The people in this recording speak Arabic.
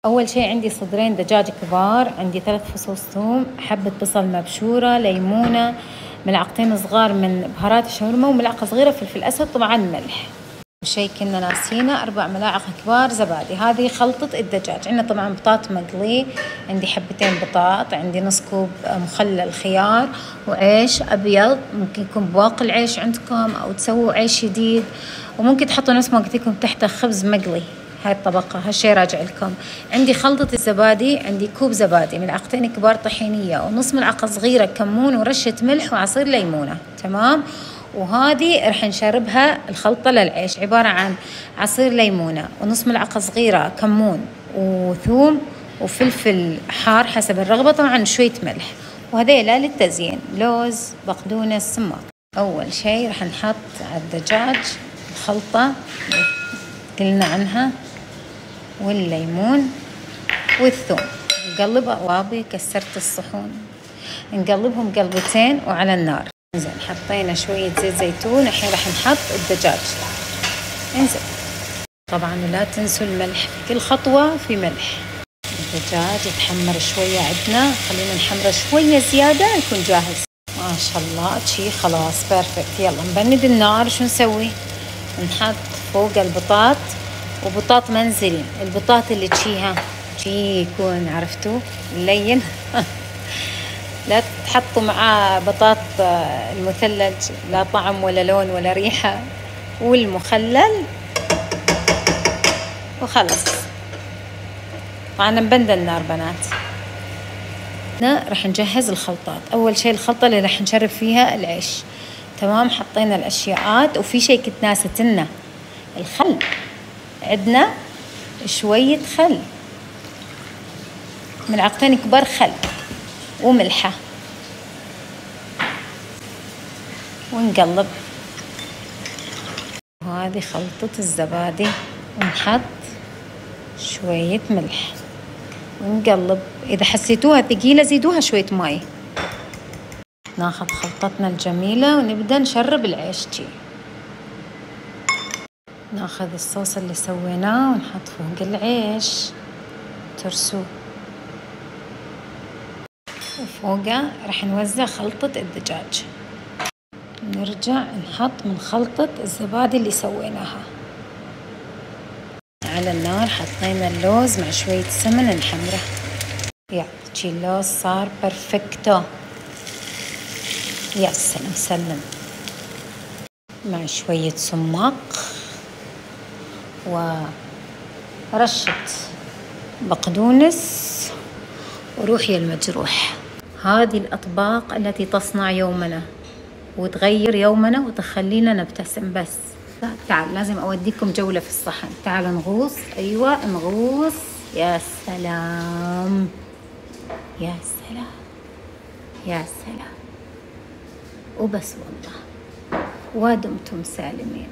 أول شي عندي صدرين دجاج كبار، عندي 3 فصوص ثوم، حبة بصل مبشورة، ليمونة، ملعقتين صغار من بهارات الشاورما، وملعقة صغيرة فلفل أسود، طبعا ملح. وشي كنا ناسينه 4 ملاعق كبار زبادي. هذه خلطة الدجاج. عندنا طبعا بطاط مقلي، عندي حبتين بطاط، عندي نص كوب مخلل خيار، وعيش أبيض، ممكن يكون بواقي العيش عندكم أو تسووا عيش جديد، وممكن تحطوا نفس ما قلت لكم تحته خبز مقلي. هاي الطبقة هالشي راجع لكم. عندي خلطة الزبادي، عندي كوب زبادي، ملعقتين كبار طحينية، ونص ملعقة صغيرة كمون، ورشة ملح، وعصير ليمونة. تمام. وهذه رح نشربها الخلطة للعيش، عبارة عن عصير ليمونة، ونص ملعقة صغيرة كمون، وثوم، وفلفل حار حسب الرغبة، طبعا شوية ملح. وهذيلا للتزيين لوز، بقدونس، سماق. أول شي رح نحط على الدجاج الخلطة قلنا عنها، والليمون والثوم، نقلبها. وابي كسرت الصحون. نقلبهم قلبتين وعلى النار. انزين حطينا شوية زيت زيتون، الحين راح نحط الدجاج. انزين طبعا لا تنسوا الملح، في كل خطوة في ملح. الدجاج يتحمر شوية عندنا، خلينا نحمره شوية زيادة يكون جاهز. ما شاء الله شي خلاص بيرفكت. يلا نبند النار. شو نسوي؟ نحط فوق البطاط، وبطاط منزلي، البطاط اللي تشيها شي يكون عرفتوا اللين. لا تحطوا معاه بطاط المثلج، لا طعم ولا لون ولا ريحة، والمخلل وخلص. طبعا نبند النار بنات. رح نجهز الخلطات. أول شيء الخلطة اللي رح نشرب فيها العيش. تمام. حطينا الأشياءات، وفي شيء كنت ناستنه، الخل. عندنا شوية خل، ملعقتين كبار خل، وملحة، ونقلب. وهذه خلطة الزبادي، ونحط شوية ملح، ونقلب. إذا حسيتوها ثقيلة زيدوها شوية ماي. ناخذ خلطتنا الجميلة ونبدأ نشرب العيش جي. ناخذ الصوص اللي سويناه ونحط فوق العيش، ترسوه، وفوقه راح نوزع خلطة الدجاج. نرجع نحط من خلطة الزبادي اللي سويناها. على النار حطينا اللوز مع شوية سمن نحمره. يا شي اللوز صار بيرفكتو. يا سلام سلم. مع شوية سماق ورشة بقدونس وروحي المجروح. هذه الأطباق التي تصنع يومنا وتغير يومنا وتخلينا نبتسم. بس تعال لازم أوديكم جولة في الصحن. تعال نغوص. أيوة نغوص. يا سلام يا سلام يا سلام. وبس والله. ودمتم سالمين.